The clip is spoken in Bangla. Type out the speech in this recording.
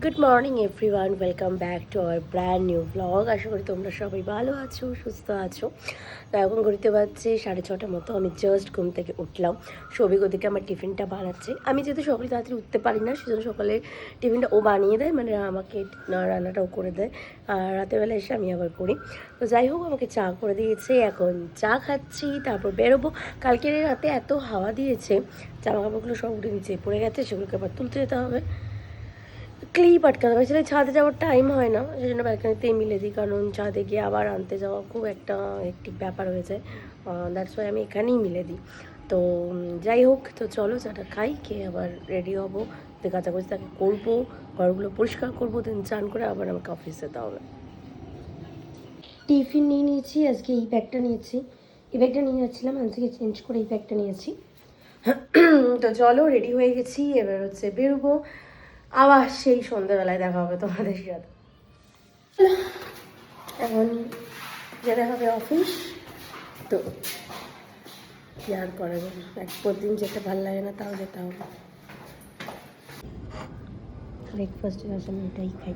Good morning everyone, welcome back to our brand new blog. আশা করি তোমরা সবাই ভালো আছো, সুস্থ আছো। তো এখন ঘুরতে পারছি 6:30 মতো। আমি জাস্ট ঘুম থেকে উঠলাম। সৌভিক ওদিকে আমার টিফিনটা বানাচ্ছে। আমি যেহেতু সকালে তাড়াতাড়ি উঠতে পারি না, সেজন্য সকালে টিফিনটা ও বানিয়ে দেয়, মানে আমাকে রান্নাটাও করে দেয়। আর রাতেরবেলা এসে আমি আবার করি। তো যাই হোক, আমাকে চা করে দিয়েছে, এখন চা খাচ্ছি, তারপর বেরোবো। কালকে রাতে এত হাওয়া দিয়েছে, জামা কাপড়গুলো সব উঠে নিচে পড়ে গেছে, সেগুলোকে আবার তুলতে যেতে হবে। ক্লিপ আটকাতে পারছি না, ছাদে যাওয়ার টাইম হয় না, সেই জন্য ব্যালকানিতেই মিলে দিই, কারণ ছাদে গিয়ে আবার আনতে যাওয়া খুব একটা একটি ব্যাপার হয়ে যায়। দ্যাটস ওয়াই আমি এখানেই মিলে দিই। তো যাই হোক, তো চলো চাটা খাই, খেয়ে আবার রেডি হবো, তো কাচাকুচি তাকে করবো, ঘরগুলো পরিষ্কার করবো, দেন চান করে আবার আমাকে অফিস যেতে হবে। টিফিন নিয়ে নিয়েছি, আজকে এই ব্যাগটা নিয়েছি, এই ব্যাগটা নিয়ে যাচ্ছিলাম, আজকে চেঞ্জ করে এই ব্যাগটা নিয়েছি। তো চলো, রেডি হয়ে গেছি, এবার হচ্ছে বেরোবো। আবার সেই সন্ধ্যাবেলায় দেখা হবে তোমাদের সাথে। এখন যেতে হবে অফিস। তো কি আর করা যাবে, এক প্রতিদিন যেতে ভালো লাগে না, তাও যেতে হবে। ব্রেকফাস্টের আসলে এটাই খাই।